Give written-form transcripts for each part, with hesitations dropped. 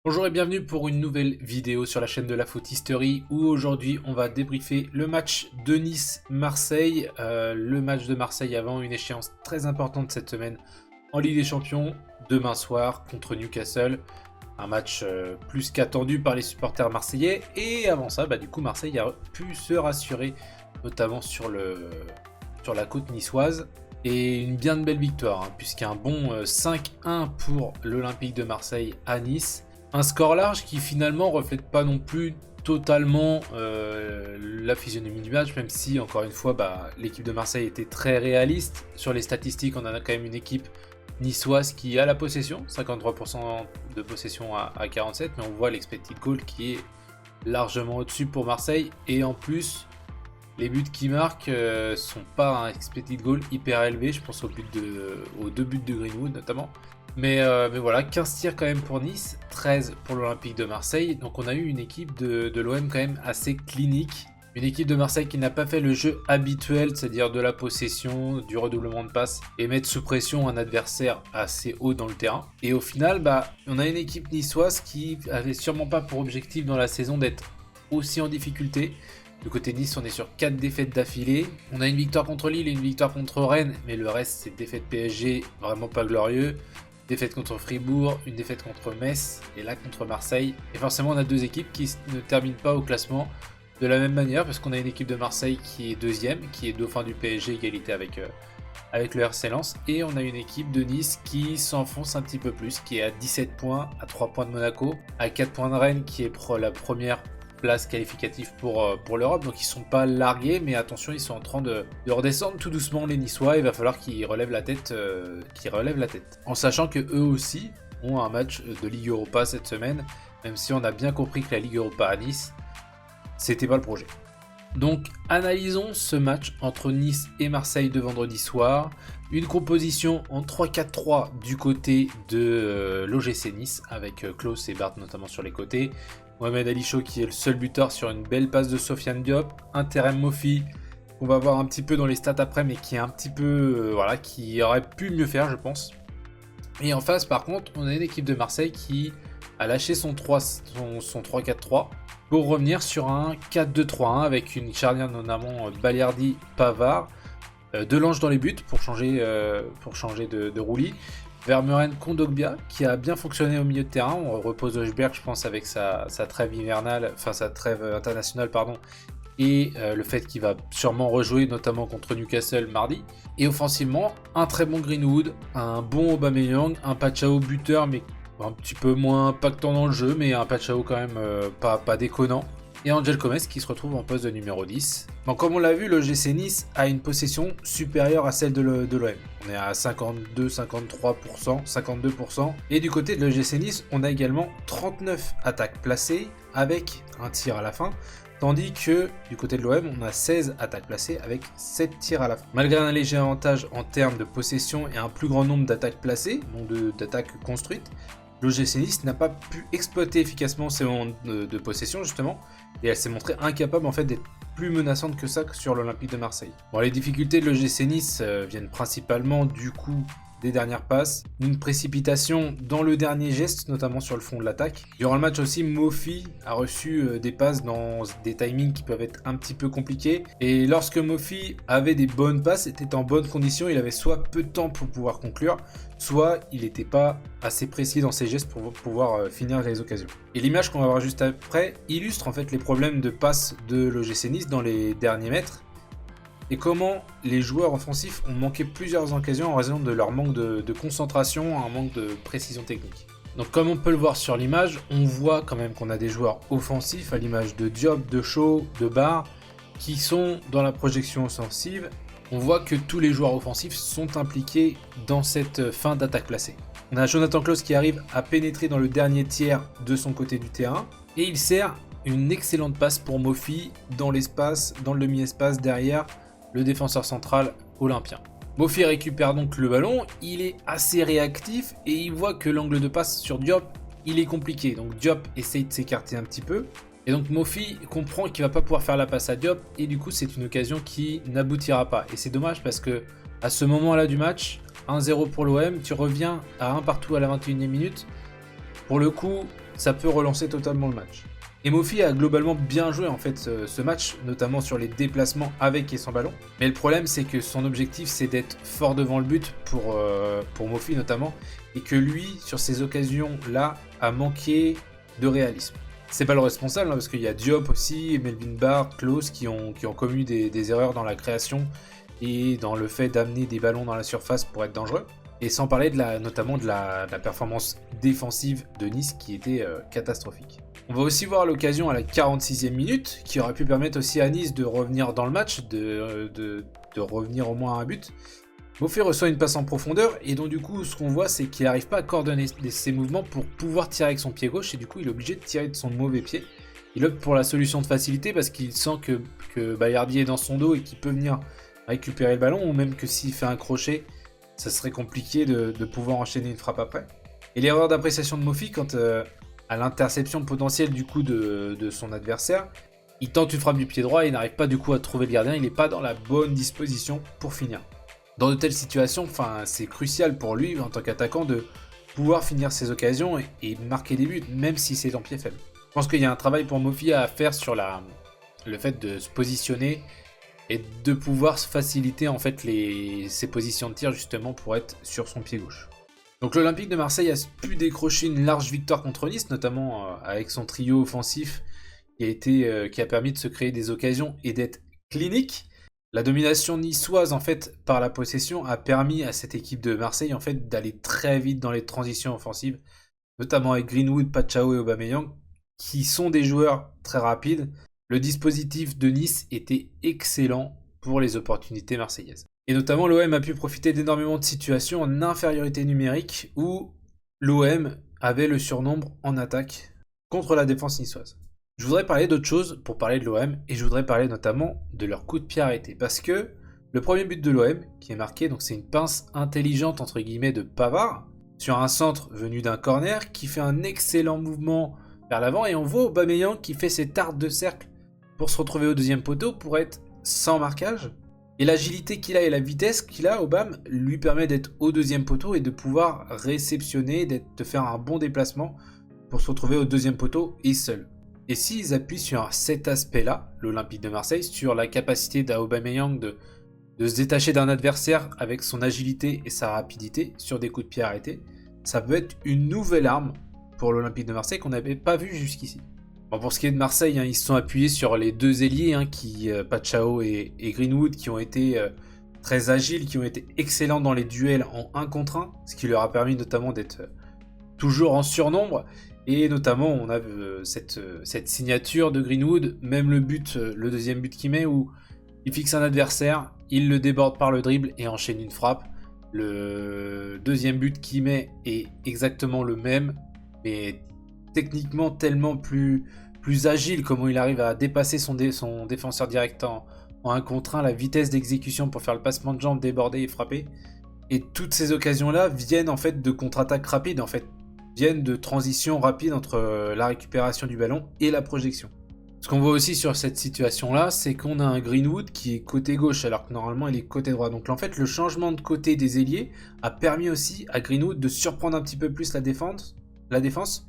Bonjour et bienvenue pour une nouvelle vidéo sur la chaîne de la Foot History où aujourd'hui on va débriefer le match de Nice-Marseille, le match de Marseille avant une échéance très importante cette semaine en Ligue des Champions, demain soir contre Newcastle, un match plus qu'attendu par les supporters marseillais et avant ça du coup Marseille a pu se rassurer notamment sur la côte niçoise. Et une bien belle victoire, puisqu'un bon 5-1 pour l'Olympique de Marseille à Nice. Un score large qui finalement reflète pas non plus totalement la physionomie du match, même si encore une fois l'équipe de Marseille était très réaliste. Sur les statistiques, on a quand même une équipe niçoise qui a la possession, 53% de possession à 47, mais on voit l'expected goal qui est largement au-dessus pour Marseille. Et en plus, les buts qui marquent sont pas un expected goal hyper élevé, je pense aux deux buts de Greenwood notamment. Mais voilà, 15 tirs quand même pour Nice, 13 pour l'Olympique de Marseille. Donc on a eu une équipe de l'OM quand même assez clinique. Une équipe de Marseille qui n'a pas fait le jeu habituel, c'est-à-dire de la possession, du redoublement de passes et mettre sous pression un adversaire assez haut dans le terrain. Et au final, on a une équipe niçoise qui avait sûrement pas pour objectif dans la saison d'être aussi en difficulté. Du côté Nice, on est sur 4 défaites d'affilée. On a une victoire contre Lille et une victoire contre Rennes, mais le reste c'est défaite PSG, vraiment pas glorieux. Défaite contre Fribourg, une défaite contre Metz et là contre Marseille. Et forcément on a deux équipes qui ne terminent pas au classement de la même manière parce qu'on a une équipe de Marseille qui est deuxième, qui est dauphin du PSG, égalité avec le RC Lens. Et on a une équipe de Nice qui s'enfonce un petit peu plus, qui est à 17 points, à 3 points de Monaco, à 4 points de Rennes qui est la première place qualificative pour l'Europe, donc ils sont pas largués, mais attention, ils sont en train de redescendre tout doucement les Niçois. Il va falloir qu'ils relèvent la tête, en sachant que eux aussi ont un match de Ligue Europa cette semaine, même si on a bien compris que la Ligue Europa à Nice, c'était pas le projet. Donc analysons ce match entre Nice et Marseille de vendredi soir. Une composition en 3-4-3 du côté de l'OGC Nice, avec Klaus et Barth notamment sur les côtés. Mohamed Ali Chaud qui est le seul buteur sur une belle passe de Sofiane Diop. Un Terem Moffi qu'on va voir un petit peu dans les stats après, mais qui est un petit peu qui aurait pu mieux faire, je pense. Et en face, par contre, on a une équipe de Marseille qui a lâché son 3-4-3 pour revenir sur un 4-2-3-1 avec une charnière notamment Balerdi-Pavard, Delange dans les buts pour changer de roulis. Vermeuren, Kondogbia qui a bien fonctionné au milieu de terrain. On repose Hojbjerg, je pense, avec sa trêve hivernale, enfin sa trêve internationale, pardon, et le fait qu'il va sûrement rejouer notamment contre Newcastle mardi. Et offensivement, un très bon Greenwood, un bon Aubameyang, un Pachao buteur, mais un petit peu moins impactant dans le jeu, mais un Pachao quand même pas déconnant. Et Angel Gomes qui se retrouve en poste de numéro 10. Donc comme on l'a vu, le GC Nice a une possession supérieure à celle de l'OM. On est à 52-53%, 52%. Et du côté de l'OGC Nice, on a également 39 attaques placées avec un tir à la fin. Tandis que du côté de l'OM, on a 16 attaques placées avec 7 tirs à la fin. Malgré un léger avantage en termes de possession et un plus grand nombre d'attaques placées, donc d'attaques construites, l'OGC Nice n'a pas pu exploiter efficacement ses moments de possession justement, et elle s'est montrée incapable en fait d'être plus menaçante que ça sur l'Olympique de Marseille. Bon, les difficultés de l'OGC Nice viennent principalement du coup des dernières passes, une précipitation dans le dernier geste, notamment sur le fond de l'attaque. Durant le match aussi, Moffi a reçu des passes dans des timings qui peuvent être un petit peu compliqués. Et lorsque Moffi avait des bonnes passes, était en bonne condition, il avait soit peu de temps pour pouvoir conclure, soit il n'était pas assez précis dans ses gestes pour pouvoir finir les occasions. Et l'image qu'on va voir juste après illustre en fait les problèmes de passe de l'OGC Nice dans les derniers mètres, et comment les joueurs offensifs ont manqué plusieurs occasions en raison de leur manque de concentration, un manque de précision technique. Donc comme on peut le voir sur l'image, on voit quand même qu'on a des joueurs offensifs à l'image de Diop, de Shaw, de Barr, qui sont dans la projection offensive. On voit que tous les joueurs offensifs sont impliqués dans cette fin d'attaque placée. On a Jonathan Klaus qui arrive à pénétrer dans le dernier tiers de son côté du terrain, et il sert une excellente passe pour Moffi dans l'espace, dans le demi-espace derrière le défenseur central olympien. Moffi récupère donc le ballon, il est assez réactif et il voit que l'angle de passe sur Diop, il est compliqué. Donc Diop essaye de s'écarter un petit peu. Et donc Moffi comprend qu'il va pas pouvoir faire la passe à Diop et du coup c'est une occasion qui n'aboutira pas. Et c'est dommage parce que à ce moment-là du match, 1-0 pour l'OM, tu reviens à 1 partout à la 21e minute. Pour le coup, ça peut relancer totalement le match. Et Mofi a globalement bien joué en fait ce match, notamment sur les déplacements avec et sans ballon. Mais le problème c'est que son objectif c'est d'être fort devant le but pour Mofi notamment, et que lui, sur ces occasions-là, a manqué de réalisme. C'est pas le responsable, parce qu'il y a Diop aussi, Melvin Barr, Klose qui ont commis des erreurs dans la création et dans le fait d'amener des ballons dans la surface pour être dangereux. Et sans parler notamment de la performance défensive de Nice qui était catastrophique. On va aussi voir l'occasion à la 46e minute, qui aurait pu permettre aussi à Nice de revenir dans le match, de revenir au moins à un but. Mofi reçoit une passe en profondeur, et donc du coup ce qu'on voit c'est qu'il n'arrive pas à coordonner ses mouvements pour pouvoir tirer avec son pied gauche, et du coup il est obligé de tirer de son mauvais pied. Il opte pour la solution de facilité parce qu'il sent que Bayardi est dans son dos et qu'il peut venir récupérer le ballon, ou même que s'il fait un crochet, ça serait compliqué de pouvoir enchaîner une frappe après. Et l'erreur d'appréciation de Mofi quant à l'interception potentielle du coup de son adversaire, il tente une frappe du pied droit et il n'arrive pas du coup à trouver le gardien, il n'est pas dans la bonne disposition pour finir. Dans de telles situations, c'est crucial pour lui en tant qu'attaquant de pouvoir finir ses occasions et marquer des buts, même si c'est en pied faible. Je pense qu'il y a un travail pour Mofi à faire sur le fait de se positionner et de pouvoir faciliter en fait ses positions de tir justement pour être sur son pied gauche. Donc l'Olympique de Marseille a pu décrocher une large victoire contre Nice, notamment avec son trio offensif qui a permis de se créer des occasions et d'être clinique. La domination niçoise en fait par la possession a permis à cette équipe de Marseille en fait d'aller très vite dans les transitions offensives, notamment avec Greenwood, Pachao et Aubameyang, qui sont des joueurs très rapides. Le dispositif de Nice était excellent pour les opportunités marseillaises. Et notamment l'OM a pu profiter d'énormément de situations en infériorité numérique où l'OM avait le surnombre en attaque contre la défense niçoise. Je voudrais parler d'autre chose pour parler de l'OM, et je voudrais parler notamment de leur coup de pied arrêté, parce que le premier but de l'OM qui est marqué, donc c'est une pince intelligente entre guillemets de Pavard sur un centre venu d'un corner qui fait un excellent mouvement vers l'avant, et on voit Aubameyang qui fait ses tartes de cercle pour se retrouver au deuxième poteau pour être sans marquage. Et l'agilité qu'il a et la vitesse qu'il a, Aubame, lui permet d'être au deuxième poteau et de pouvoir réceptionner, de faire un bon déplacement pour se retrouver au deuxième poteau et seul. Et s'ils appuient sur cet aspect-là, l'Olympique de Marseille, sur la capacité d'Aubameyang de se détacher d'un adversaire avec son agilité et sa rapidité sur des coups de pied arrêtés, ça peut être une nouvelle arme pour l'Olympique de Marseille qu'on n'avait pas vu jusqu'ici. Bon, pour ce qui est de Marseille, ils se sont appuyés sur les deux ailiers, Pachao et Greenwood, qui ont été très agiles, qui ont été excellents dans les duels en 1 contre 1, ce qui leur a permis notamment d'être toujours en surnombre. Et notamment, on a cette signature de Greenwood, même le deuxième but qu'il met, où il fixe un adversaire, il le déborde par le dribble et enchaîne une frappe. Le deuxième but qu'il met est exactement le même, mais techniquement tellement plus agile, comment il arrive à dépasser son défenseur direct en 1 contre 1, la vitesse d'exécution pour faire le passement de jambes, déborder et frapper. Et toutes ces occasions-là viennent en fait de contre-attaques rapides, en fait, viennent de transitions rapides entre la récupération du ballon et la projection. Ce qu'on voit aussi sur cette situation-là, c'est qu'on a un Greenwood qui est côté gauche, alors que normalement il est côté droit. Donc en fait, le changement de côté des ailiers a permis aussi à Greenwood de surprendre un petit peu plus la défense,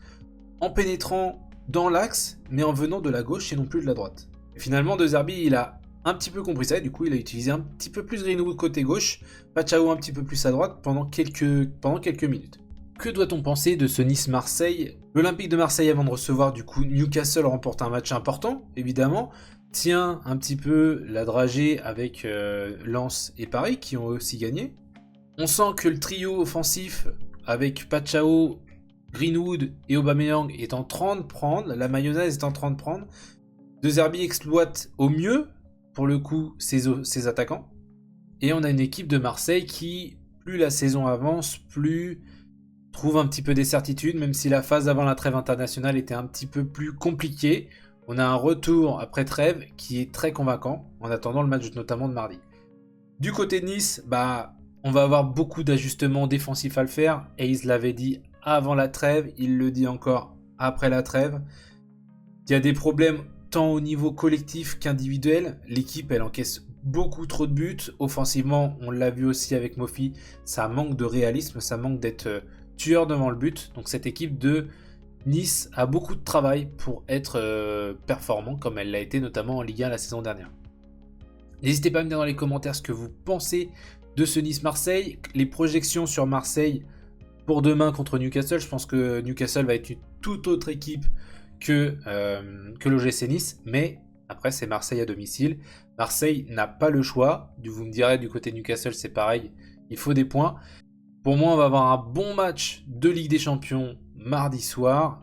en pénétrant dans l'axe, mais en venant de la gauche et non plus de la droite. Et finalement, De Zerbi, il a un petit peu compris ça, et du coup il a utilisé un petit peu plus Greenwood côté gauche, Pachao un petit peu plus à droite pendant quelques minutes. Que doit-on penser de ce Nice-Marseille? L'Olympique de Marseille, avant de recevoir du coup Newcastle, remporte un match important, évidemment, tient un petit peu la dragée avec Lens et Paris qui ont aussi gagné. On sent que le trio offensif avec Pachao, Greenwood et Aubameyang est en train de prendre, la mayonnaise est en train de prendre. De Zerbi exploite au mieux, pour le coup, ses attaquants. Et on a une équipe de Marseille qui, plus la saison avance, plus trouve un petit peu des certitudes, même si la phase avant la trêve internationale était un petit peu plus compliquée. On a un retour après trêve qui est très convaincant, en attendant le match notamment de mardi. Du côté de Nice, on va avoir beaucoup d'ajustements défensifs à le faire. Hayes l'avait dit avant la trêve, il le dit encore après la trêve. Il y a des problèmes tant au niveau collectif qu'individuel. L'équipe, elle encaisse beaucoup trop de buts. Offensivement, on l'a vu aussi avec Mofi, ça manque de réalisme, ça manque d'être tueur devant le but. Donc cette équipe de Nice a beaucoup de travail pour être performant comme elle l'a été notamment en Ligue 1 la saison dernière. N'hésitez pas à me dire dans les commentaires ce que vous pensez de ce Nice-Marseille, les projections sur Marseille pour demain contre Newcastle. Je pense que Newcastle va être une toute autre équipe que l'OGC Nice, mais après c'est Marseille à domicile. Marseille n'a pas le choix, vous me direz du côté de Newcastle c'est pareil, il faut des points. Pour moi on va avoir un bon match de Ligue des Champions mardi soir.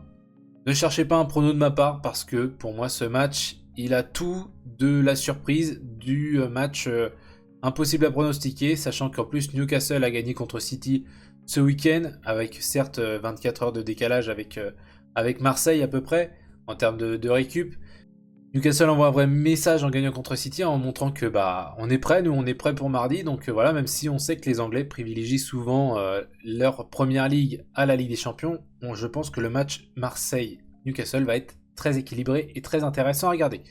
Ne cherchez pas un prono de ma part parce que pour moi ce match il a tout de la surprise du match impossible à pronostiquer, sachant qu'en plus Newcastle a gagné contre City ce week-end, avec certes 24 heures de décalage avec Marseille à peu près, en termes de récup. Newcastle envoie un vrai message en gagnant contre City, en montrant que on est prêt, nous on est prêt pour mardi, donc voilà, même si on sait que les Anglais privilégient souvent leur première ligue à la Ligue des Champions, je pense que le match Marseille-Newcastle va être très équilibré et très intéressant à regarder.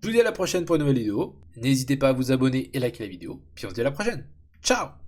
Je vous dis à la prochaine pour une nouvelle vidéo, n'hésitez pas à vous abonner et liker la vidéo, puis on se dit à la prochaine, ciao!